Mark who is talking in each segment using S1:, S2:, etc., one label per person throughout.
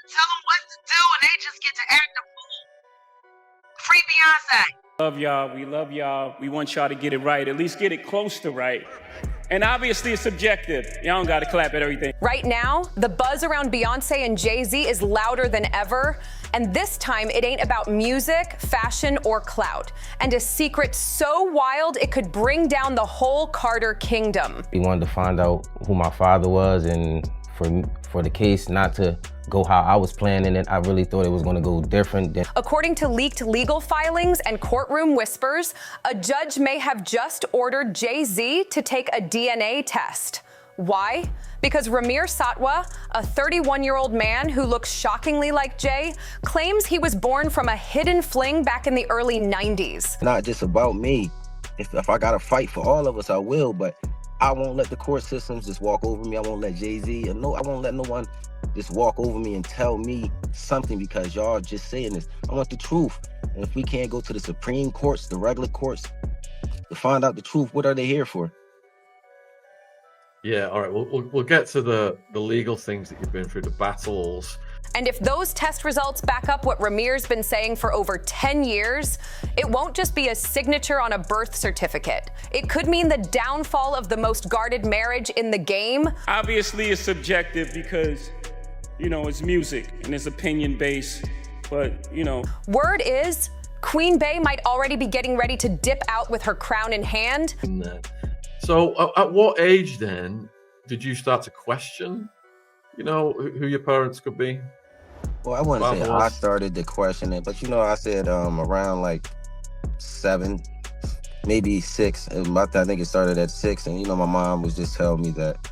S1: tell them what to do, and they just get to act a fool. Free Beyonce.
S2: Love y'all. We love y'all. We want y'all to get it right, at least get it close to right. And obviously it's subjective. Y'all don't gotta clap at everything.
S3: Right now, the buzz around Beyonce and Jay-Z is louder than ever. And this time, it ain't about music, fashion, or clout. And a secret so wild, it could bring down the whole Carter kingdom.
S4: We wanted to find out who my father was, and for the case not to go how I was planning it, I really thought it was gonna go different.
S3: According to leaked legal filings and courtroom whispers, a judge may have just ordered Jay-Z to take a DNA test. Why? Because Ramir Satwa, a 31-year-old man who looks shockingly like Jay, claims he was born from a hidden fling back in the early 90s.
S4: Not just about me. If I gotta fight for all of us, I will, but I won't let the court systems just walk over me. I won't let Jay-Z, I won't let no one just walk over me and tell me something because y'all just saying this. I want the truth. And if we can't go to the Supreme Courts, the regular courts, to find out the truth, what are they here for?
S5: Yeah, all right, we'll get to the legal things that you've been through, the battles.
S3: And if those test results back up what Ramir's been saying for over 10 years, it won't just be a signature on a birth certificate. It could mean the downfall of the most guarded marriage in the game.
S2: Obviously it's subjective because, it's music and it's opinion-based, but,
S3: Word is, Queen Bey might already be getting ready to dip out with her crown in hand.
S5: So at what age then did you start to question, who your parents could be?
S4: Well, I wouldn't say I started to question it, but I said around like 7, maybe 6. And I think it started at 6. And my mom was just telling me that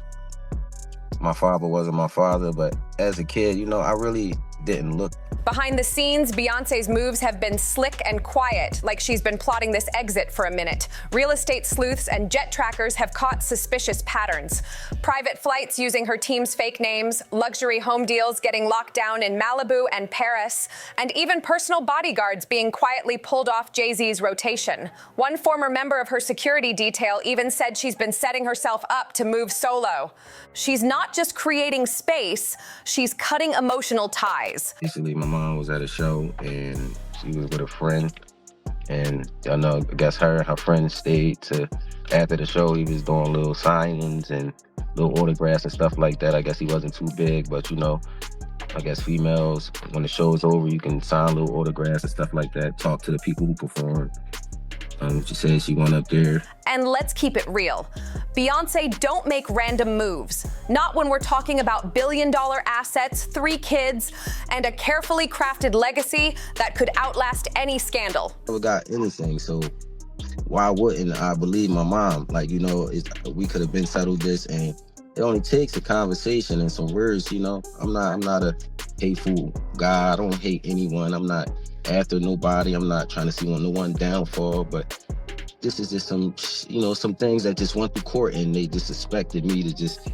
S4: my father wasn't my father. But as a kid, I really didn't look.
S3: Behind the scenes, Beyonce's moves have been slick and quiet, like she's been plotting this exit for a minute. Real estate sleuths and jet trackers have caught suspicious patterns. Private flights using her team's fake names, luxury home deals getting locked down in Malibu and Paris, and even personal bodyguards being quietly pulled off Jay-Z's rotation. One former member of her security detail even said she's been setting herself up to move solo. She's not just creating space, she's cutting emotional ties.
S4: Recently, my mom was at a show and she was with a friend, and I guess her and her friend stayed to after the show. He was doing little signings and little autographs and stuff like that. I guess he wasn't too big, but I guess females, when the show's over, you can sign little autographs and stuff like that, talk to the people who perform. She said she went up there.
S3: And let's keep it real. Beyonce don't make random moves. Not when we're talking about billion-dollar assets, 3 kids, and a carefully crafted legacy that could outlast any scandal.
S4: I never got anything, so why wouldn't I believe my mom? We could have been settled this, and it only takes a conversation and some words. I'm not a hateful guy. I don't hate anyone. I'm not after nobody. I'm not trying to see no one downfall, but this is just some things that just went through court, and they just expected me to just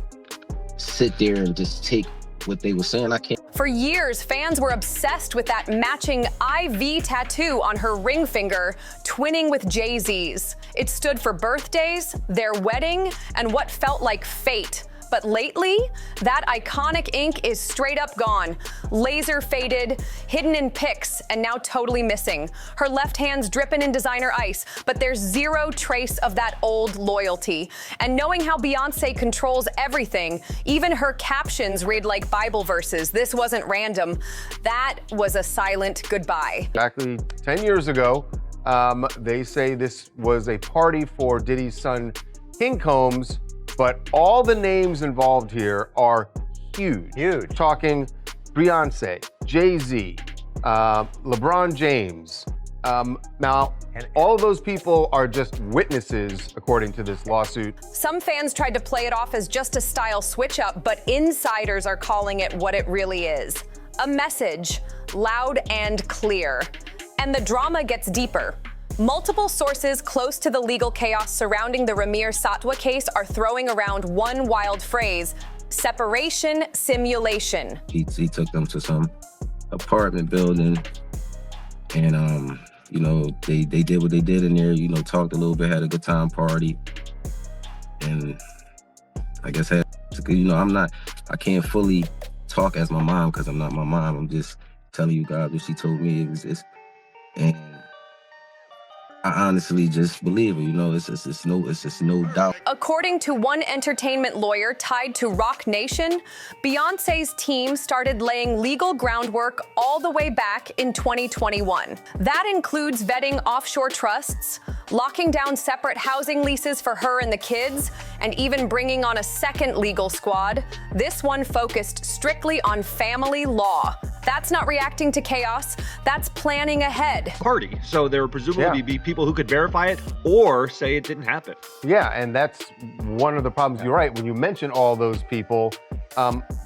S4: sit there and just take what they were saying. I can't.
S3: For years, fans were obsessed with that matching IV tattoo on her ring finger, twinning with Jay-Z's. It stood for birthdays, their wedding, and what felt like fate. But lately, that iconic ink is straight up gone. Laser faded, hidden in pics, and now totally missing. Her left hand's dripping in designer ice, but there's zero trace of that old loyalty. And knowing how Beyonce controls everything, even her captions read like Bible verses. This wasn't random. That was a silent goodbye.
S6: Exactly 10 years ago, they say this was a party for Diddy's son, King Combs, but all the names involved here are huge. Huge. Talking Beyonce, Jay-Z, LeBron James. Now, all of those people are just witnesses, according to this lawsuit.
S3: Some fans tried to play it off as just a style switch up, but insiders are calling it what it really is. A message, loud and clear. And the drama gets deeper. Multiple sources close to the legal chaos surrounding the Ramir Satwa case are throwing around one wild phrase: separation simulation.
S4: He took them to some apartment building, and they did what they did in there. Talked a little bit, had a good time, party, and I guess I can't fully talk as my mom because I'm not my mom. I'm just telling you guys what she told me. And I honestly just believe her. You know, it's just no doubt.
S3: According to one entertainment lawyer tied to Rock Nation, Beyonce's team started laying legal groundwork all the way back in 2021. That includes vetting offshore trusts, locking down separate housing leases for her and the kids, and even bringing on a second legal squad. This one focused strictly on family law. That's not reacting to chaos, that's planning ahead.
S7: Party, so there would presumably be people who could verify it or say it didn't happen.
S6: Yeah, and that's one of the problems. You're right. When you mention all those people,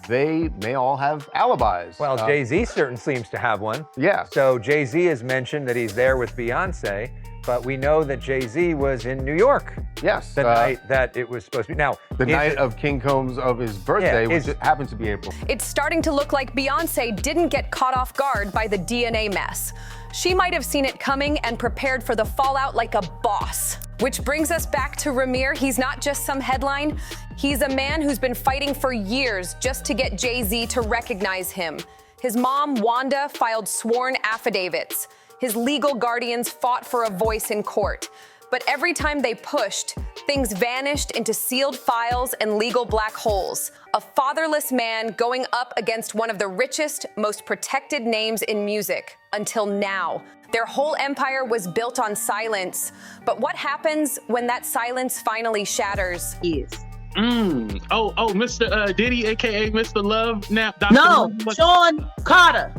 S6: they may all have alibis.
S8: Well, Jay-Z certainly seems to have one.
S6: Yeah.
S8: So Jay-Z has mentioned that he's there with Beyonce, but we know that Jay-Z was in New York.
S6: Yes.
S8: The night that it was supposed to be. Now,
S6: the night of King Combs of his birthday, which happens to be April.
S3: It's starting to look like Beyonce didn't get caught off guard by the DNA mess. She might have seen it coming and prepared for the fallout like a boss. Which brings us back to Ramir. He's not just some headline. He's a man who's been fighting for years just to get Jay-Z to recognize him. His mom, Wanda, filed sworn affidavits. His legal guardians fought for a voice in court. But every time they pushed, things vanished into sealed files and legal black holes. A fatherless man going up against one of the richest, most protected names in music, until now. Their whole empire was built on silence. But what happens when that silence finally shatters?
S9: Mr. Diddy, aka Mr. Love, now Dr.
S1: No, Sean Carter.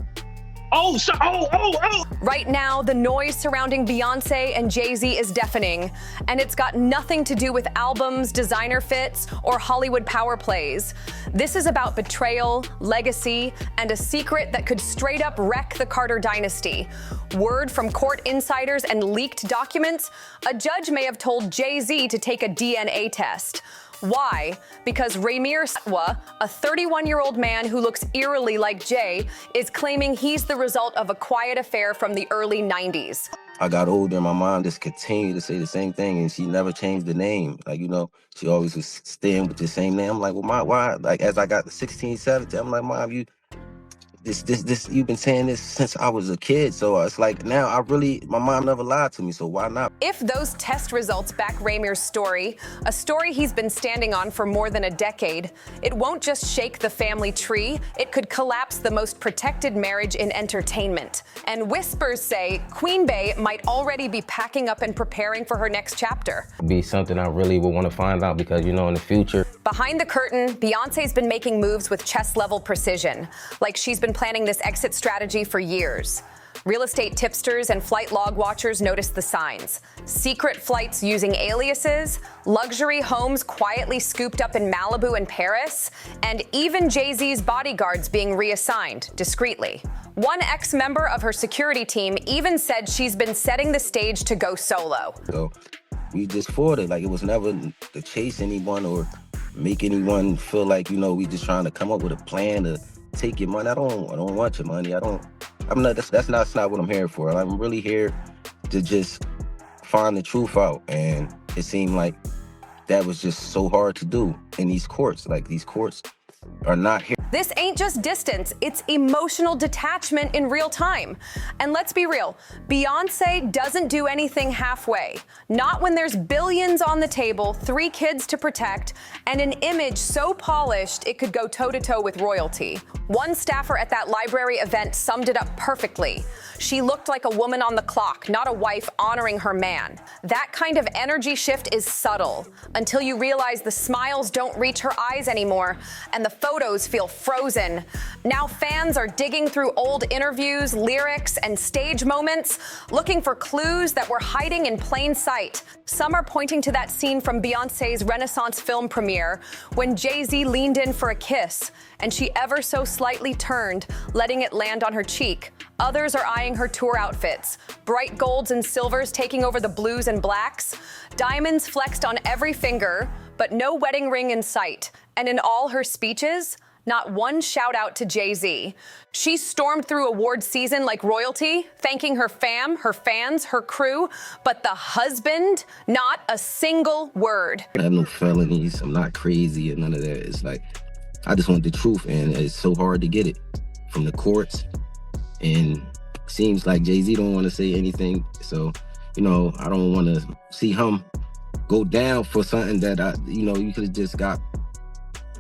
S3: Right now, the noise surrounding Beyonce and Jay-Z is deafening, and it's got nothing to do with albums, designer fits, or Hollywood power plays. This is about betrayal, legacy, and a secret that could straight up wreck the Carter dynasty. Word from court insiders and leaked documents, a judge may have told Jay-Z to take a DNA test. Why? Because Ramir Satwa, a 31-year-old man who looks eerily like Jay, is claiming he's the result of a quiet affair from the early 90s.
S4: I got older and my mom just continued to say the same thing and she never changed the name. Like, you know, she always was staying with the same name. I'm like, well, Mom, why? Like, as I got to 16, 17, I'm like, Mom, you've been saying this since I was a kid. So it's like now my mom never lied to me. So why not?
S3: If those test results back Ramir's story, a story he's been standing on for more than a decade, it won't just shake the family tree, it could collapse the most protected marriage in entertainment. And whispers say Queen Bey might already be packing up and preparing for her next chapter.
S4: It'd be something I really would want to find out because, you know, in the future.
S3: Behind the curtain, Beyonce's been making moves with chess-level precision, like she's been planning this exit strategy for years. Real estate tipsters and flight log watchers noticed the signs. Secret flights using aliases, luxury homes quietly scooped up in Malibu and Paris, and even Jay-Z's bodyguards being reassigned discreetly. One ex-member of her security team even said she's been setting the stage to go solo.
S4: So we just fought it. Like, it was never to chase anyone or make anyone feel like, you know, we just trying to come up with a plan to take your money. I don't want your money. That's not what I'm here for. I'm really here to just find the truth out. And it seemed like that was just so hard to do in these courts. Like, these courts are not here.
S3: This ain't just distance, it's emotional detachment in real time. And let's be real, Beyonce doesn't do anything halfway. Not when there's billions on the table, 3 kids to protect, and an image so polished it could go toe-to-toe with royalty. One staffer at that library event summed it up perfectly. She looked like a woman on the clock, not a wife honoring her man. That kind of energy shift is subtle, until you realize the smiles don't reach her eyes anymore, and the photos feel frozen. Now fans are digging through old interviews, lyrics, and stage moments, looking for clues that were hiding in plain sight. Some are pointing to that scene from Beyonce's Renaissance film premiere when Jay-Z leaned in for a kiss, and she ever so slightly turned, letting it land on her cheek. Others are eyeing her tour outfits, bright golds and silvers taking over the blues and blacks, diamonds flexed on every finger, but no wedding ring in sight. And in all her speeches, not one shout out to Jay-Z. She stormed through award season like royalty, thanking her fam, her fans, her crew, but the husband, not a single word.
S4: I have no felonies. I'm not crazy or none of that. It's like, I just want the truth, and it's so hard to get it from the courts. And seems like Jay-Z don't want to say anything. So, you know, I don't want to see him go down for something that you could have just got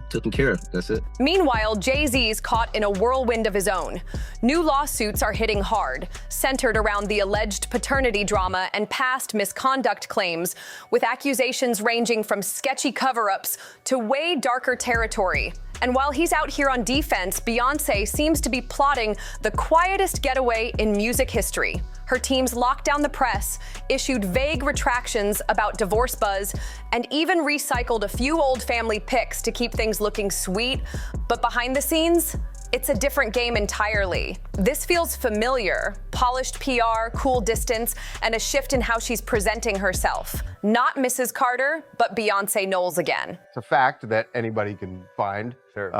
S4: taken care of. That's it.
S3: Meanwhile, Jay-Z's caught in a whirlwind of his own. New lawsuits are hitting hard, centered around the alleged paternity drama and past misconduct claims, with accusations ranging from sketchy cover-ups to way darker territory. And while he's out here on defense, Beyonce seems to be plotting the quietest getaway in music history. Her teams locked down the press, issued vague retractions about divorce buzz, and even recycled a few old family pics to keep things looking sweet. But behind the scenes, it's a different game entirely. This feels familiar. Polished PR, cool distance, and a shift in how she's presenting herself. Not Mrs. Carter, but Beyonce Knowles again.
S6: It's a fact that anybody can find.
S8: Sure.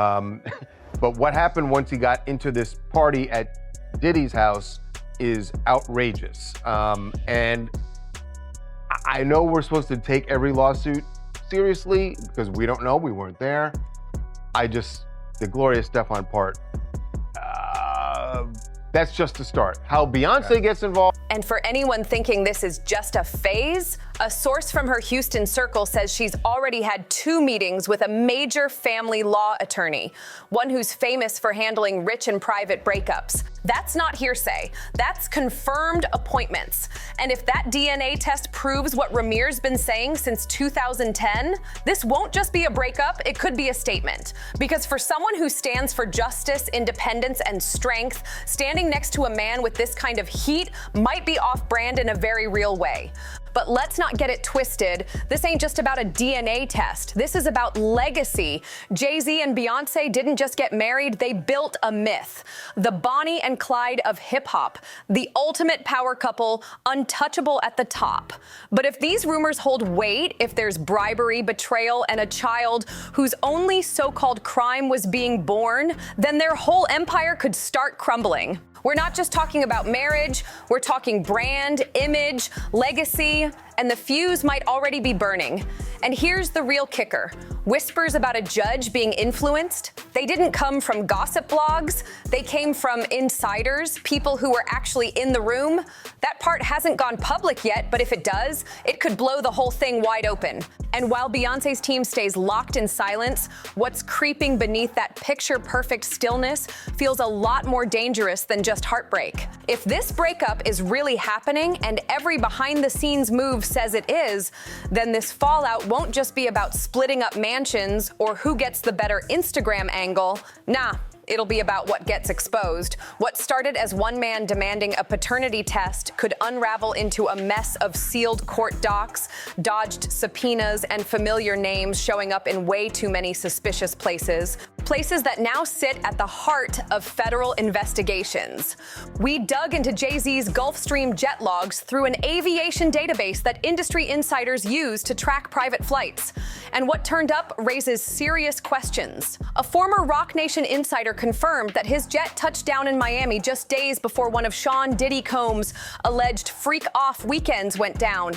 S6: But what happened once he got into this party at Diddy's house is outrageous. And I know we're supposed to take every lawsuit seriously because we don't know, we weren't there. The Gloria Estefan part, that's just the start. How Beyonce gets involved.
S3: And for anyone thinking this is just a phase, a source from her Houston circle says she's already had 2 meetings with a major family law attorney, one who's famous for handling rich and private breakups. That's not hearsay. That's confirmed appointments. And if that DNA test proves what Ramir's been saying since 2010, this won't just be a breakup, it could be a statement. Because for someone who stands for justice, independence, and strength, standing next to a man with this kind of heat might be off-brand in a very real way. But let's not get it twisted. This ain't just about a DNA test. This is about legacy. Jay-Z and Beyonce didn't just get married, they built a myth. The Bonnie and Clyde of hip-hop. The ultimate power couple, untouchable at the top. But if these rumors hold weight, if there's bribery, betrayal, and a child whose only so-called crime was being born, then their whole empire could start crumbling. We're not just talking about marriage, we're talking brand, image, legacy, and the fuse might already be burning. And here's the real kicker. Whispers about a judge being influenced, they didn't come from gossip blogs, they came from insiders, people who were actually in the room. That part hasn't gone public yet, but if it does, it could blow the whole thing wide open. And while Beyonce's team stays locked in silence, what's creeping beneath that picture-perfect stillness feels a lot more dangerous than just heartbreak. If this breakup is really happening and every behind-the-scenes move says it is, then this fallout won't just be about splitting up mansions or who gets the better Instagram angle. Nah. It'll be about what gets exposed. What started as one man demanding a paternity test could unravel into a mess of sealed court docs, dodged subpoenas, and familiar names showing up in way too many suspicious places. Places that now sit at the heart of federal investigations. We dug into Jay-Z's Gulfstream jet logs through an aviation database that industry insiders use to track private flights. And what turned up raises serious questions. A former Roc Nation insider confirmed that his jet touched down in Miami just days before one of Sean Diddy Combs' alleged freak-off weekends went down.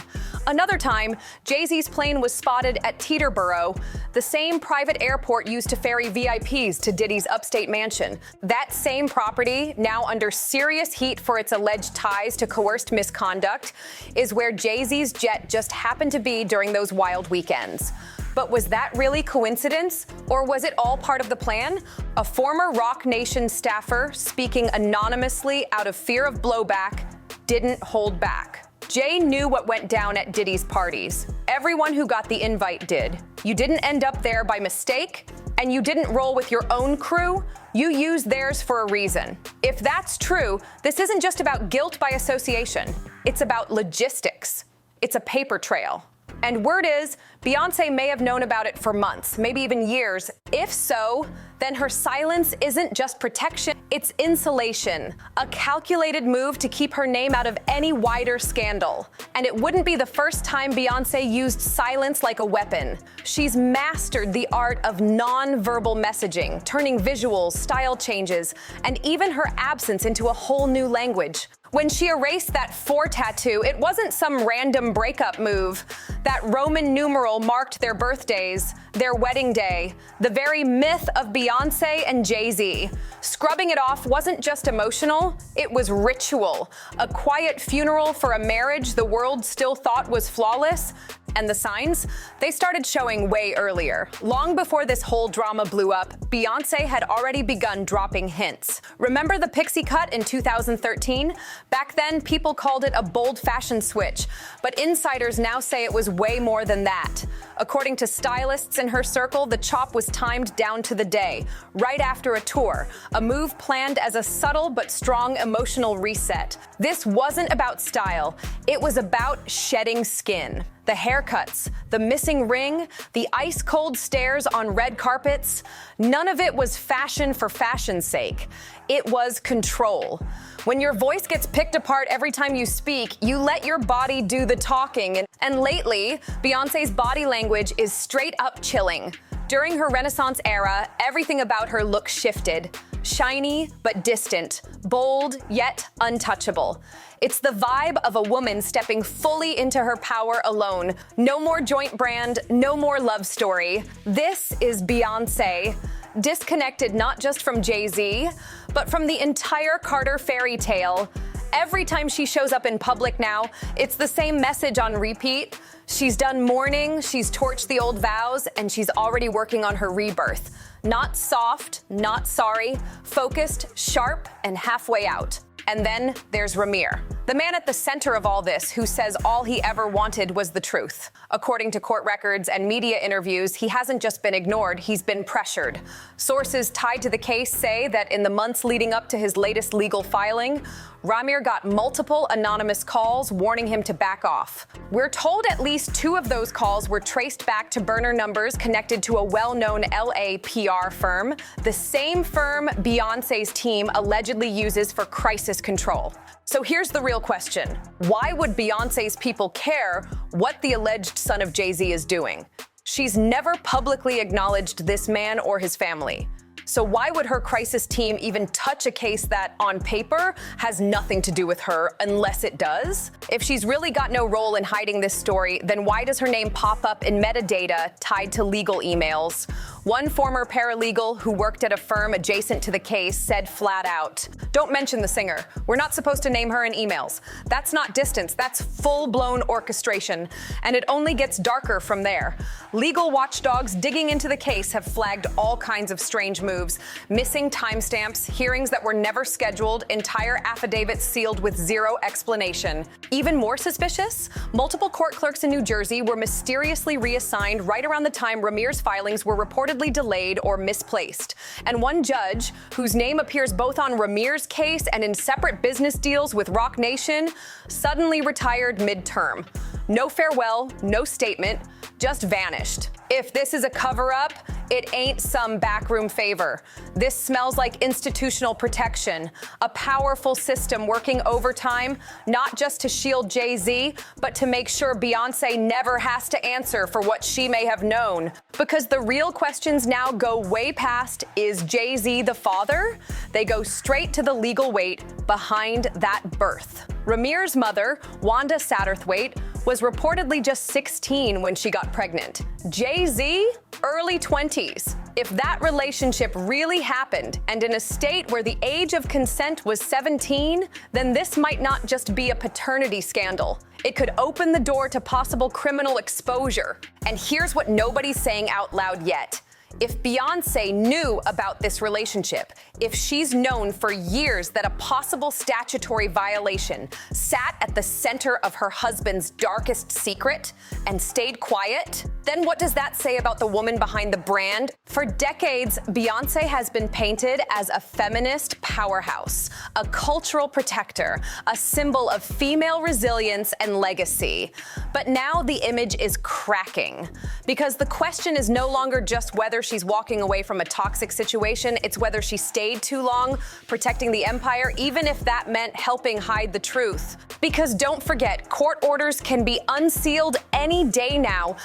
S3: Another time, Jay-Z's plane was spotted at Teterboro, the same private airport used to ferry VIPs to Diddy's upstate mansion. That same property, now under serious heat for its alleged ties to coerced misconduct, is where Jay-Z's jet just happened to be during those wild weekends. But was that really coincidence? Or was it all part of the plan? A former Roc Nation staffer speaking anonymously out of fear of blowback didn't hold back. Jay knew what went down at Diddy's parties. Everyone who got the invite did. You didn't end up there by mistake, and you didn't roll with your own crew. You used theirs for a reason. If that's true, this isn't just about guilt by association. It's about logistics. It's a paper trail. And word is, Beyonce may have known about it for months, maybe even years. If so, then her silence isn't just protection, it's insulation, a calculated move to keep her name out of any wider scandal. And it wouldn't be the first time Beyonce used silence like a weapon. She's mastered the art of non-verbal messaging, turning visuals, style changes, and even her absence into a whole new language. When she erased that 4 tattoo, it wasn't some random breakup move. That Roman numeral marked their birthdays, their wedding day, the very myth of Beyonce and Jay-Z. Scrubbing it off wasn't just emotional, it was ritual. A quiet funeral for a marriage the world still thought was flawless. And the signs? They started showing way earlier. Long before this whole drama blew up, Beyonce had already begun dropping hints. Remember the pixie cut in 2013? Back then, people called it a bold fashion switch, but insiders now say it was way more than that. According to stylists in her circle, the chop was timed down to the day, right after a tour, a move planned as a subtle but strong emotional reset. This wasn't about style, it was about shedding skin. The haircuts, the missing ring, the ice-cold stares on red carpets, none of it was fashion for fashion's sake. It was control. When your voice gets picked apart every time you speak, you let your body do the talking. And lately, Beyonce's body language is straight up chilling. During her Renaissance era, everything about her look shifted. Shiny but distant, bold yet untouchable. It's the vibe of a woman stepping fully into her power alone. No more joint brand, no more love story. This is Beyonce, disconnected not just from Jay-Z, but from the entire Carter fairy tale. Every time she shows up in public now, it's the same message on repeat. She's done mourning, she's torched the old vows, and she's already working on her rebirth. Not soft, not sorry, focused, sharp, and halfway out. And then there's Ramir, the man at the center of all this who says all he ever wanted was the truth. According to court records and media interviews, he hasn't just been ignored, he's been pressured. Sources tied to the case say that in the months leading up to his latest legal filing, Ramir got multiple anonymous calls warning him to back off. We're told at least 2 of those calls were traced back to burner numbers connected to a well-known LA PR firm, the same firm Beyonce's team allegedly uses for crisis control. So here's the real question. Why would Beyonce's people care what the alleged son of Jay-Z is doing? She's never publicly acknowledged this man or his family. So why would her crisis team even touch a case that, on paper, has nothing to do with her, unless it does? If she's really got no role in hiding this story, then why does her name pop up in metadata tied to legal emails? One former paralegal who worked at a firm adjacent to the case said flat out, "Don't mention the singer. We're not supposed to name her in emails. That's not distance, that's full-blown orchestration. And it only gets darker from there." Legal watchdogs digging into the case have flagged all kinds of strange moves, missing timestamps, hearings that were never scheduled, entire affidavits sealed with zero explanation. Even more suspicious, multiple court clerks in New Jersey were mysteriously reassigned right around the time Ramir's filings were reportedly delayed or misplaced. And one judge, whose name appears both on Ramir's case and in separate business deals with Roc Nation, suddenly retired mid-term. No farewell, no statement, just vanished. If this is a cover-up, it ain't some backroom favor. This smells like institutional protection, a powerful system working overtime, not just to shield Jay-Z, but to make sure Beyonce never has to answer for what she may have known. Because the real questions now go way past, is Jay-Z the father? They go straight to the legal weight behind that birth. Ramir's mother, Wanda Satterthwaite, was reportedly just 16 when she got pregnant. Jay-Z, early 20s. If that relationship really happened, and in a state where the age of consent was 17, then this might not just be a paternity scandal. It could open the door to possible criminal exposure. And here's what nobody's saying out loud yet. If Beyonce knew about this relationship, if she's known for years that a possible statutory violation sat at the center of her husband's darkest secret and stayed quiet, then what does that say about the woman behind the brand? For decades, Beyonce has been painted as a feminist powerhouse, a cultural protector, a symbol of female resilience and legacy. But now the image is cracking, because the question is no longer just whether she's walking away from a toxic situation, it's whether she stayed too long protecting the empire, even if that meant helping hide the truth. Because don't forget, court orders can be unsealed any day now.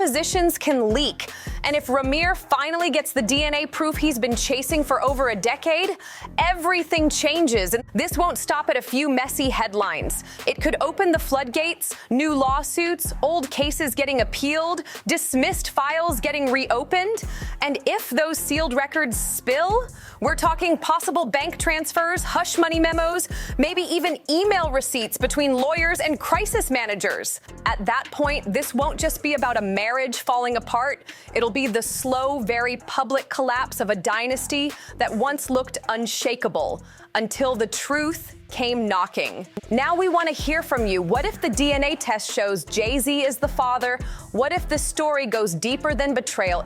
S3: depositions can leak. And if Ramir finally gets the DNA proof he's been chasing for over a decade, everything changes. And this won't stop at a few messy headlines. It could open the floodgates, new lawsuits, old cases getting appealed, dismissed files getting reopened. And if those sealed records spill, we're talking possible bank transfers, hush money memos, maybe even email receipts between lawyers and crisis managers. At that point, this won't just be about a marriage falling apart. It'll be the slow, very public collapse of a dynasty that once looked unshakable until the truth came knocking. Now we want to hear from you. What if the DNA test shows Jay-Z is the father? What if the story goes deeper than betrayal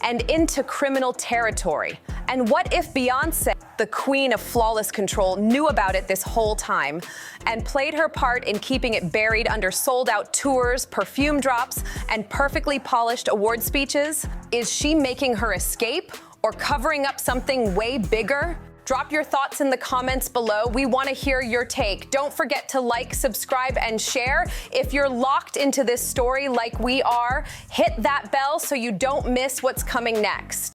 S3: and into criminal territory? And what if Beyonce, the queen of flawless control, knew about it this whole time and played her part in keeping it buried under sold-out tours, perfume drops, and perfectly polished award speeches? Is she making her escape or covering up something way bigger? Drop your thoughts in the comments below. We want to hear your take. Don't forget to like, subscribe, and share. If you're locked into this story like we are, hit that bell so you don't miss what's coming next.